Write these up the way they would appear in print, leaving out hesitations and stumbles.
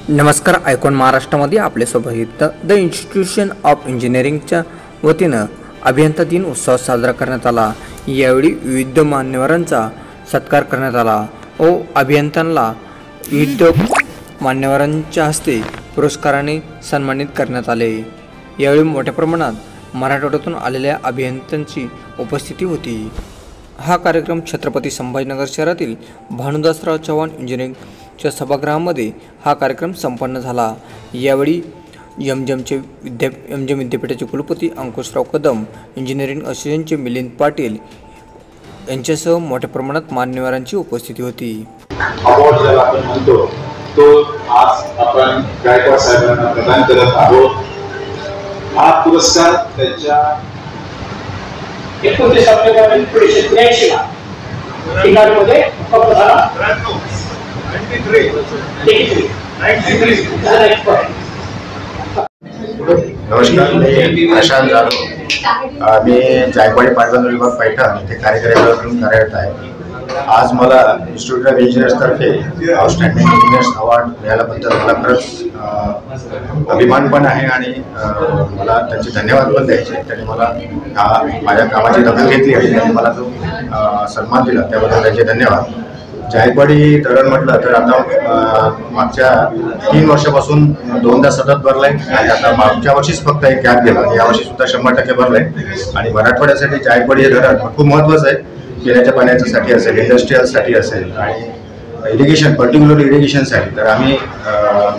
नमस्कार. आयकॉन महाराष्ट्रामध्ये आपल्यासोबत द इन्स्टिट्यूशन ऑफ इंजिनिअरिंगच्या वतीनं अभियंता दिन उत्सव साजरा करण्यात आला. यावेळी विविध मान्यवरांचा सत्कार करण्यात आला व अभियंत्यांना विविध मान्यवरांच्या हस्ते पुरस्काराने सन्मानित करण्यात आले. यावेळी मोठ्या प्रमाणात मराठवाड्यातून आलेल्या अभियंत्यांची उपस्थिती होती. हा कार्यक्रम छत्रपती संभाजीनगर शहरातील भानुदासराव चव्हाण इंजिनिअरिंगच्या सभागृहामध्ये हा कार्यक्रम संपन्न झाला. यावेळी एमजीएम विद्यापीठाचे कुलपती अंकुशराव कदम, इंजिनिअरिंग असोसिएशनचे मिलिंद पाटील यांच्यासह मोठ्या प्रमाणात मान्यवरांची उपस्थिती होती. अवॉर्ड ज्याला आपण म्हणतो तो आज आपण गायकवाड साहेबांना प्रदान करत आहोत. हा पुरस्कार त्यांच्या 19 सप्टेंबर 1983 ला ठिकाणमध्ये उपलब्ध झाला. 93 नमस्कार, मी प्रशांत जाधव. मी जायकवाडी पाटबंधारे विभाग पैठण येथे कार्यकारी म्हणून कार्यरत आहे. आज मला इन्स्टिट्यूट ऑफ इंजिनियर्सतर्फे आउटस्टँडिंग इंजिनियर्स अवॉर्ड मिळाल्याबद्दल मला खरंच अभिमान पण आहे आणि मला त्यांचे धन्यवाद पण द्यायचे. त्यांनी मला माझ्या कामाची दखल घेतली आणि त्यांनी मला जो सन्मान दिला त्याबद्दल त्यांचे धन्यवाद. जायकवाडी धरण म्हटलं तर आता मागच्या 3 वर्षापासून 2दा सतत भरलाय आणि आता मागच्या वर्षीच फक्त एक गॅप गेला. यावर्षी सुद्धा 100% भरलाय आणि मराठवाड्यासाठी जायकवाडी हे धरण खूप महत्त्वाचं आहे. पिण्याच्या पाण्यासाठी असेल, इंडस्ट्रीयलसाठी असेल आणि इरिगेशन, पर्टिक्युलर इरिगेशनसाठी. तर आम्ही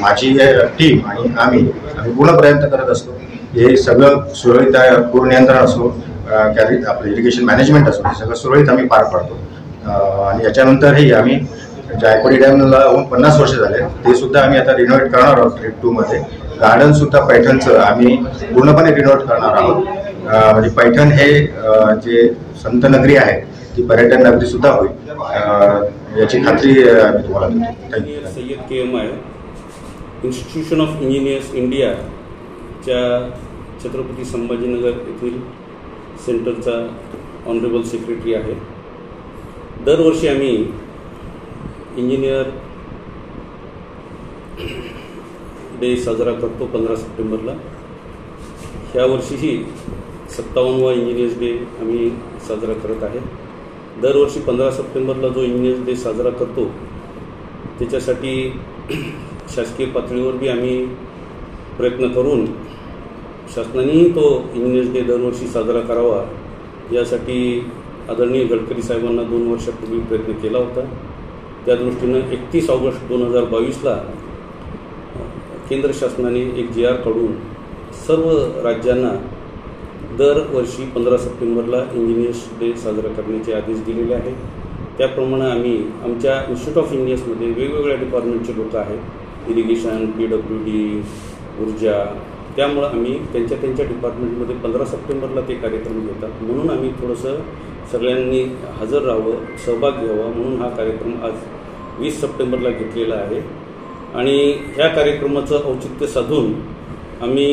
माझी टीम आणि आम्ही पूर्ण प्रयत्न करत असतो. हे सगळं सुरळीत पूर नियंत्रण असो, आपलं इरिगेशन मॅनेजमेंट असो, हे सगळं सुरळीत आम्ही पार पाडतो. आणि याच्यानंतरही आम्ही जायकवाडी डॅमला 50 वर्ष झाले, ते सुद्धा आम्ही आता रिनोव्हेट करणार आहोत. ट्रिप 2 मध्ये गार्डनसुद्धा पैठणचं आम्ही पूर्णपणे रिनोव्हेट करणार आहोत. म्हणजे पैठण हे जे संत नगरी आहे ती पर्यटन नगरी सुद्धा होईल याची खात्री मी तुम्हाला देतो. सय्यद KM आहे, इन्स्टिट्यूशन ऑफ इंजिनियर्स इंडियाच्या छत्रपती संभाजीनगर येथील सेंटरचा ऑनरेबल सेक्रेटरी आहे. दरवर्षी आम्ही इंजिनियर डे साजरा करतो 15 सप्टेंबरला. ह्या वर्षीही 57वा इंजिनियर्स डे आम्ही साजरा करत आहे. दरवर्षी 15 सप्टेंबरला जो इंजिनियर्स डे साजरा करतो त्याच्यासाठी शासकीय पातळीवर बी आम्ही प्रयत्न करून शासनानेही तो इंजिनियर्स डे दरवर्षी साजरा करावा यासाठी आदरणीय गडकरी साहेबांना 2 वर्षापूर्वी प्रयत्न केला होता. त्या दृष्टीनं 31 ऑगस्ट 2022ला केंद्र शासनाने एक GR काढून सर्व राज्यांना दरवर्षी 15 सप्टेंबरला इंजिनियर्स डे साजरा करण्याचे आदेश दिलेले आहेत. त्याप्रमाणे आम्ही आमच्या इन्स्टिट्यूट ऑफ इंजिनियर्समध्ये वेगवेगळ्या डिपार्टमेंटचे लोक आहेत, इरिगेशन, PWD, ऊर्जा. त्यामुळं आम्ही त्यांच्या डिपार्टमेंटमध्ये 15 सप्टेंबरला ते कार्यक्रम घेतात. म्हणून आम्ही थोडंसं सगळ्यांनी हजर राहावं, सहभाग घ्यावा म्हणून हा कार्यक्रम आज 20 सप्टेंबरला घेतलेला आहे. आणि ह्या कार्यक्रमाचं औचित्य साधून आम्ही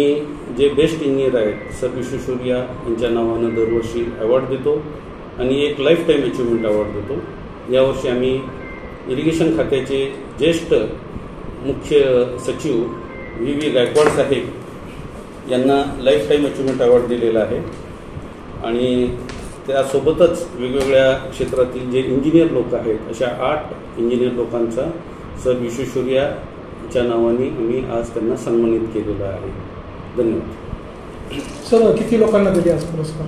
जे बेस्ट इंजिनियर आहेत सर विश्वेश्वरय्या यांच्या नावानं दरवर्षी अवॉर्ड देतो आणि एक लाईफ टाईम अचिव्हमेंट अवॉर्ड देतो. यावर्षी आम्ही इरिगेशन खात्याचे ज्येष्ठ मुख्य सचिव VV गायकवाड साहेब यांना लाईफ टाईम अचिव्हमेंट अवॉर्ड दिलेला आहे. आणि त्यासोबतच वेगवेगळ्या क्षेत्रातील जे इंजिनियर लोक आहेत अशा 8 इंजिनियर लोकांचा सर विश्वेश्वरय्याच्या नावाने आम्ही आज त्यांना सन्मानित केलेला आहे. धन्यवाद. सर, किती लोकांना दिले आज पुरस्कार?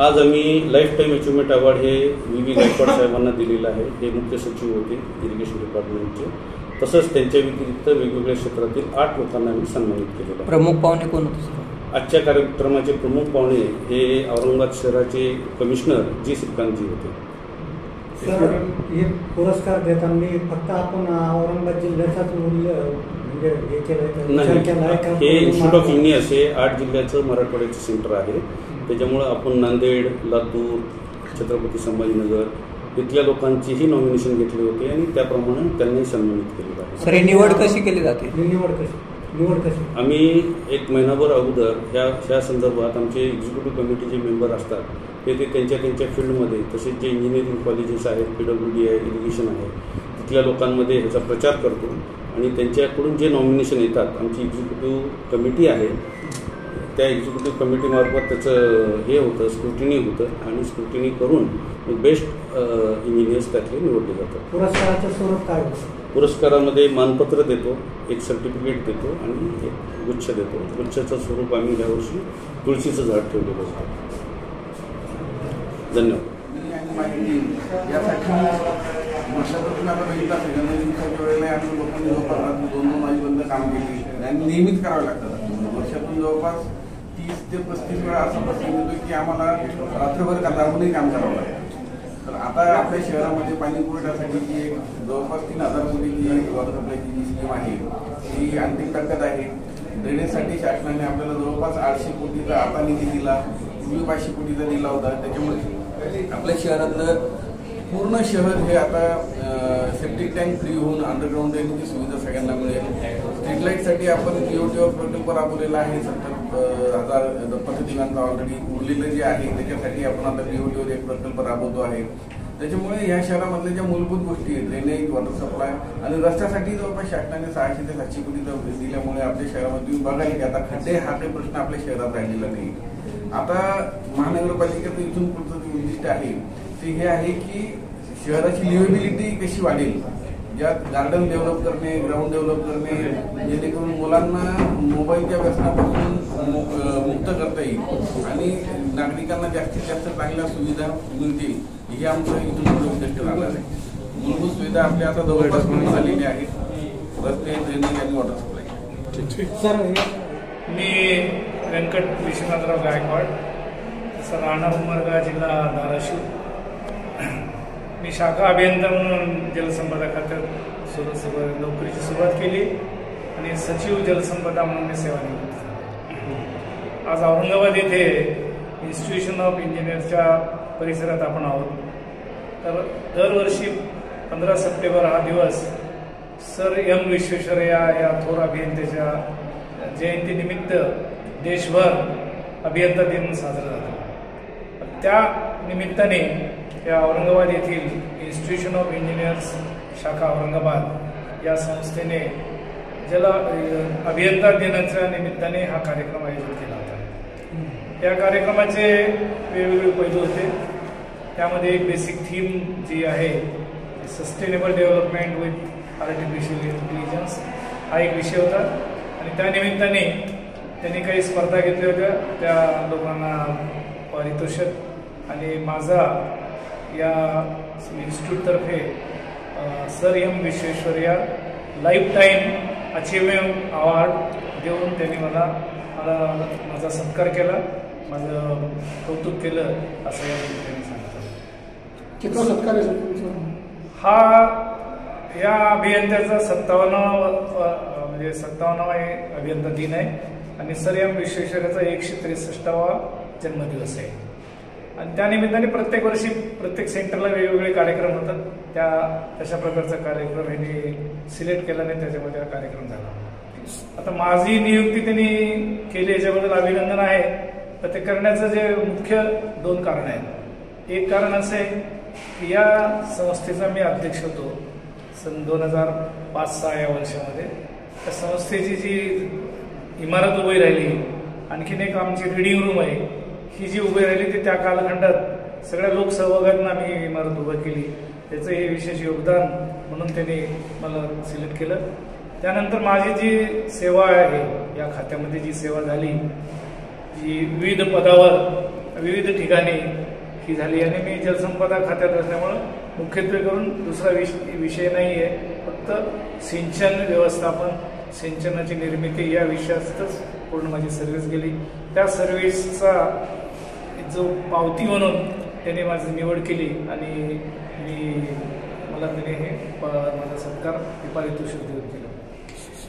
आज आम्ही लाईफ टाईम अचिव्हमेंट अवॉर्ड हे VV गायकवाड साहेबांना दिलेलं आहे. हे मुख्य सचिव होते इरिगेशन डिपार्टमेंटचे. तसंच त्यांच्या व्यतिरिक्त वेगवेगळ्या क्षेत्रातील 8 लोकांना आम्ही सन्मानित केलेलं आहे. प्रमुख पाहुणे कोण होते? आजच्या कार्यक्रमाचे प्रमुख पाहुणे हे औरंगाबाद शहराचे कमिशनर जी श्रीकांतजी होते. सर, हे पुरस्कार देताना फक्त आपण औरंगाबाद जिल्ह्याचाच म्हणजे हे इन्स्टिट्यूट ऑफ इंजिनियर्स हे 8 जिल्ह्याचं मराठवाड्याचं सेंटर आहे. त्याच्यामुळं आपण नांदेड, लातूर, छत्रपती संभाजीनगर इथल्या लोकांचीही नॉमिनेशन घेतले होते आणि त्याप्रमाणे त्यांनी सन्मानित केलेलं आहे. सर, निवड कशी केली जाते? निवड कशी? आम्ही 1 महिनाभर अगोदर ह्या संदर्भात आमचे एक्झिक्युटिव्ह कमिटीचे मेंबर असतात ते त्यांच्या फील्डमध्ये, तसेच जे इंजिनिअरिंग कॉलेजेस आहेत, PWD आहे, इरिगेशन आहे, तिथल्या लोकांमध्ये ह्याचा प्रचार करतो आणि त्यांच्याकडून जे नॉमिनेशन येतात, आमची एक्झिक्युटिव्ह कमिटी आहे, त्या एक्झिक्युटिव्ह कमिटीमार्फत त्याचं हे होतं, स्क्रुटिनी होतं आणि स्क्रुटिनी करून बेस्ट इंजिनियर्स त्यातले निवडले जातात. पुरस्काराचं स्वरूप काय होतं? पुरस्कारामध्ये मानपत्र देतो, एक सर्टिफिकेट देतो आणि एक गुच्छ देतो. गुच्छाचं स्वरूप आम्ही यावर्षी तुळशीचं झाड ठेवलेलं होतं. धन्यवाद. यासाठी वर्षापासून आता बघितलं असेल गणेशोत्सवाच्या वेळेला आम्ही लोकांनी जवळपास 2-2 वाजेपर्यंत काम केले आणि नियमित करावे लागतात. वर्षातून जवळपास 30 ते 35 वेळा असा प्रसंग येतो की आम्हाला रात्रभर काढूनही काम करावं लागतं. तर आता आपल्या शहरामध्ये पाणी पुरवठ्यासाठी जी एक जवळपास 3000 कोटीची वॉटर सप्लायची जी स्कीम आहे ती अंतिम टप्प्यात आहे. ड्रेनेजसाठी शासनाने आपल्याला जवळपास 800 कोटीचा आता निधी दिला, पूर्वी 500 कोटीचा दिला होता. त्याच्यामुळे आपल्या शहरातलं पूर्ण शहर हे आता सेप्टिक टँक फ्री होऊन अंडरग्राऊंड ड्रेनेजची सुविधा सगळ्यांना मिळेल. स्ट्रीट लाईटसाठी आपण पीओटीओ प्रकल्प राबवलेला आहे. 70,000 पद्धतींचा ऑलरेडी उरलेलं जे आहे त्याच्यासाठी आपण आता पीओटीओ एक प्रकल्प राबवतो आहे. त्याच्यामुळे या शहरामधल्या ज्या मूलभूत गोष्टी आहेत, ड्रेनेज, वॉटर सप्लाय आणि रस्त्यासाठी जवळपास शासनाने 600 ते 700 कोटीचा दिल्यामुळे आपल्या शहरामध्ये बघायला की आता खड्डे हा काही प्रश्न आपल्या शहरात राहिलेला नाही. आता महानगरपालिकेचं इथून पुढचं जे उद्दिष्ट आहे ते हे आहे की शहराची लिव्हेबिलिटी कशी वाढेल, ज्यात गार्डन डेव्हलप करणे, ग्राउंड डेव्हलप करणे, जेणेकरून मुलांना मोबाईलच्या व्यसनापासून मुक्त करता येईल आणि नागरिकांना जास्तीत जास्त चांगल्या सुविधा मिळतील, हे आमचं इथून पुढे उद्दिष्ट राहणार आहे. मूलभूत सुविधा आपल्या आता जवळपास पूर्ण झालेल्या आहेत, रस्ते, ड्रेनेज आणि वॉटर सप्लाय. सर, मी व्यंकट विश्वनाथराव गायकवाड, राहणार उमरगा, जिल्हा धाराशिव. मी शाखा अभियंता म्हणून जलसंपदा खात्यात नोकरीची सुरुवात केली आणि सचिव जलसंपदा म्हणून मी सेवानिवृत्त झालो. आज औरंगाबाद येथे इन्स्टिट्यूशन ऑफ इंजिनियरच्या परिसरात आपण आहोत. तर दरवर्षी 15 सप्टेंबर हा दिवस सर एम विश्वेश्वरय्या या थोर अभियंत्याच्या जयंतीनिमित्त देशभर अभियंता दिन साजरा झाला. त्या निमित्ताने या औरंगाबाद येथील इन्स्टिट्यूशन ऑफ इंजिनियर्स शाखा औरंगाबाद या संस्थेने अभियंता दिनाच्या निमित्ताने हा कार्यक्रम आयोजित केला होता. या कार्यक्रमाचे वेगवेगळे पैलू होते. त्यामध्ये एक बेसिक थीम जी आहे sustainable development with artificial intelligence हा एक विषय होता आणि त्यानिमित्ताने त्यांनी काही स्पर्धा घेतल्या होत्या. त्या लोकांना पारितोषिक आणि माझा या इन्स्टिट्यूटतर्फे Sir M Visvesvaraya life time achievement award देऊन त्यांनी मला माझा सत्कार केला, माझं कौतुक केलं असं या त्यांनी सांगितलं. किती सत्कार आहे? हा या अभियंत्याचा 57वा अभियंता दिन आहे आणि सर एम विश्वेश्वरय्याचा 163वा जन्मदिवस आहे. आणि त्यानिमित्ताने प्रत्येक वर्षी प्रत्येक सेंटरला वेगवेगळे कार्यक्रम होतात. तशा प्रकारचा कार्यक्रम यांनी सिलेक्ट केला नाही, त्याच्यामध्ये हा कार्यक्रम झाला. आता माझी नियुक्ती त्यांनी केली याच्याबद्दल अभिनंदन आहे. तर ते करण्याचं जे मुख्य 2 कारण आहेत. एक कारण असं आहे की या संस्थेचा मी अध्यक्ष होतो सन 2005-06 या वर्षामध्ये. त्या संस्थेची जी इमारत उभी राहिली, आणखीन एक आमची रिडिंग रूम आहे, ही जी उभी राहिली ती त्या कालखंडात सगळ्या लोकसहभागातून आम्ही इमारत उभी केली. त्याचं हे विशेष योगदान म्हणून त्यांनी मला सिलेक्ट केलं. त्यानंतर माझी जी सेवा आहे या खात्यामध्ये जी सेवा झाली, जी विविध पदावर विविध ठिकाणी ही झाली आणि मी जलसंपदा खात्यात असल्यामुळं मुख्यत्वे करून दुसरा विषय नाही आहे, फक्त सिंचन व्यवस्थापन, सिंचनाची निर्मिती या विषयातच पूर्ण माझी सर्व्हिस गेली. त्या सर्व्हिसचा जो पावती म्हणून त्याने माझी निवड केली आणि मला त्याने हे माझा सत्कार पारितोषिक देऊन केलं.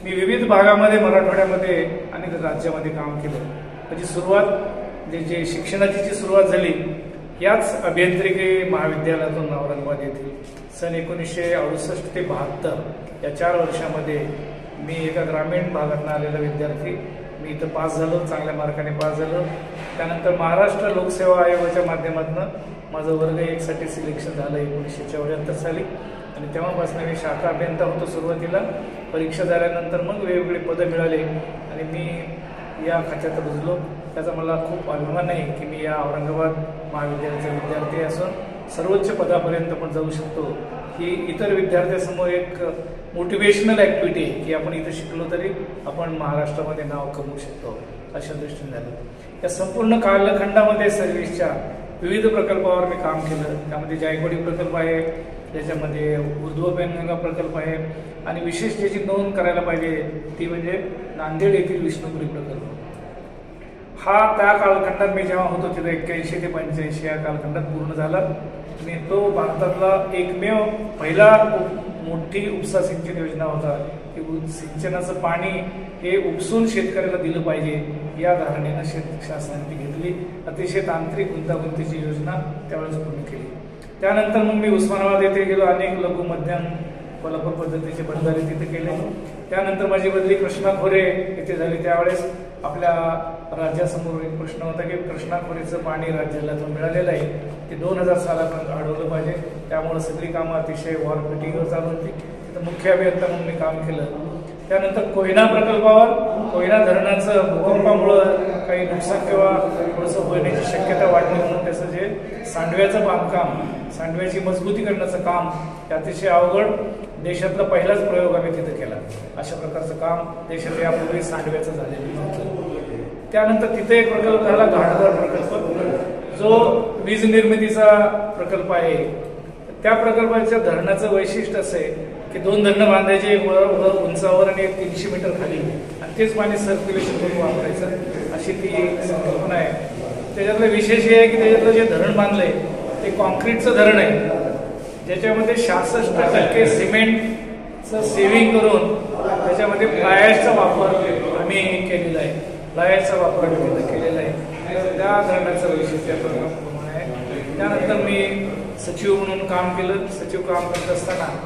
मी विविध भागामध्ये मराठवाड्यामध्ये आणि राज्यामध्ये काम केलं. त्याची सुरुवात जे शिक्षणाची जी सुरुवात झाली याच अभियांत्रिकी महाविद्यालयातून औरंगाबाद येथील सन 1968 ते 72 या 4 वर्षामध्ये मी एका ग्रामीण भागातून आलेला विद्यार्थी. मी इथं पास झालो, चांगल्या मार्काने पास झालो. त्यानंतर महाराष्ट्र लोकसेवा आयोगाच्या माध्यमातून माझं वर्ग 1 साठी सिलेक्शन झालं 1974 साली आणि तेव्हापासून मी शाखा अभियंता होतो सुरुवातीला. परीक्षा झाल्यानंतर मग वेगवेगळे पदं मिळाले आणि मी या खात्यात रुजलो. त्याचा मला खूप अभिमान आहे की मी या औरंगाबाद महाविद्यालयाचा विद्यार्थी असून सर्वोच्च पदापर्यंत पण जाऊ शकतो. ही इतर विद्यार्थ्यांसमोर एक मोटिवेशनल ॲक्टिव्हिटी आहे की आपण इथं शिकलो तरी आपण महाराष्ट्रामध्ये नाव कमवू शकतो, अशा दृष्टीने झालं. या संपूर्ण कालखंडामध्ये सर्व्हिसच्या विविध प्रकल्पावर मी काम केलं. त्यामध्ये जायकवाडी प्रकल्प आहे, त्याच्यामध्ये उर्ध्व पेनगंगा प्रकल्प आहे आणि विशेष ज्याची नोंद करायला पाहिजे ती म्हणजे नांदेड येथील विष्णुपुरी प्रकल्प. हा त्या कालखंडात मी जेव्हा होतो तिथं 81 ते 85 या कालखंडात पूर्ण झाला आणि तो भारतातला एकमेव पहिला मोठी उपसा सिंचन योजना होता की सिंचनाचं पाणी हे उपसून शेतकऱ्याला दिलं पाहिजे या धारणेनं शासनाने ती घेतली. अतिशय तांत्रिक गुंतागुंतीची योजना त्यावेळेस पूर्ण केली. त्यानंतर मग मी उस्मानाबाद येथे गेलो. अनेक लघु मध्यम कोल्हापूर पद्धतीचे बंधारे तिथे केले. त्यानंतर माझी बदली कृष्णा खोरे येथे झाली. त्यावेळेस आपल्या राज्यासमोर एक प्रश्न होता की कृष्णा खोरेचं पाणी राज्याला जो मिळालेलं आहे ते 2000 सालापर्यंत अडवलं पाहिजे. त्यामुळे सगळी कामं अतिशय वॉरपिटीवर चालू होती. तिथं मुख्य अभियंता म्हणून मी काम केलं. त्यानंतर कोयना प्रकल्पावर कोयना धरणाचं भूकंपामुळं काही नुकसान किंवा थोडंसं होण्याची शक्यता वाढली म्हणून त्याचं जे सांडव्याचं बांधकाम, सांडव्याची मजबूती करण्याचं काम हे अतिशय अवघड, देशातला पहिलाच प्रयोग आम्ही तिथं केला. अशा प्रकारचं काम देशात यापूर्वी सांडव्याचं झालेलं नव्हतं. त्यानंतर तिथे एक प्रकल्प झाला घाटघर प्रकल्प, जो वीज निर्मितीचा प्रकल्प आहे. त्या प्रकल्पाच्या धरणाचं वैशिष्ट्य असं आहे की 2 धरणं बांधायचे, एक वर उंचावर आणि एक 300 मीटर खाली, आणि तेच पाणी सर्क्युलेशन करून वापरायचं, अशी ती संकल्पना आहे. त्याच्यातलं विशेष हे आहे की त्याच्यातलं जे धरण बांधलंय ते कॉन्क्रीटचं धरण आहे, ज्याच्यामध्ये 66% सिमेंटचं सेव्हिंग करून त्याच्यामध्ये फ्लायर्सचा वापर आम्ही केलेला आहे. फ्लायर्सचा वापर आम्ही तिथं केलेला आहे. त्या धरणाचं वैशिष्ट्य प्रमाणे आहे. त्यानंतर मी सचिव म्हणून काम केलं. सचिव काम करत असताना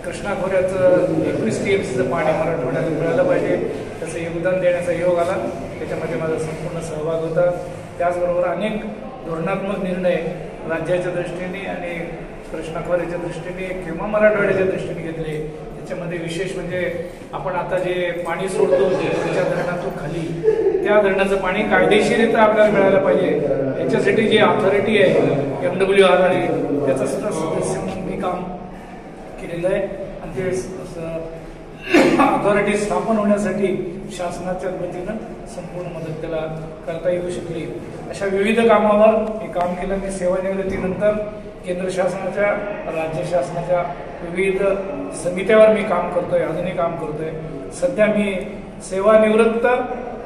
कृष्णा खोऱ्याचं 21 TMCचं पाणी मराठवाड्याला मिळालं पाहिजे त्याचं योगदान देण्याचा योग आला. त्याच्यामध्ये माझा संपूर्ण सहभाग होता. त्याचबरोबर अनेक धोरणात्मक निर्णय राज्याच्या दृष्टीने आणि कृष्णा खोऱ्याच्या दृष्टीने किंवा मराठवाड्याच्या दृष्टीने घेतले. त्याच्यामध्ये विशेष म्हणजे आपण आता जे पाणी सोडतो त्याच्या धरणातून खाली, त्या धरणाचं पाणी कायदेशीरित्या आपल्याला मिळायला पाहिजे याच्यासाठी जी अथॉरिटी आहे MWRRA, त्याचं सुद्धा सदस्य म्हणून मी काम केलेलं आहे. आणि ते अथॉरिटी स्थापन होण्यासाठी शासनाच्या वतीनं संपूर्ण मदत त्याला करता येऊ शकली. अशा विविध कामावर मी काम केलं. मी सेवानिवृत्तीनंतर केंद्र शासनाच्या, राज्य शासनाच्या विविध समित्यावर मी काम करतोय, अजूनही काम करतोय. सध्या मी सेवानिवृत्त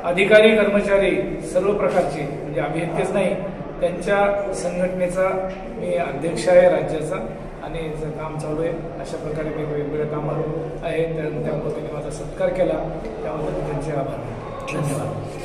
अधिकारी कर्मचारी सर्व प्रकारचे म्हणजे अभियंतेच नाही त्यांच्या संघटनेचा मी अध्यक्ष आहे राज्याचा, आणि काम चालू आहे. अशा प्रकारे मी वेगवेगळ्या कामावर आहे. त्या पद्धतीने माझा सत्कार केला, त्याबद्दल त्यांचे आभार. धन्यवाद.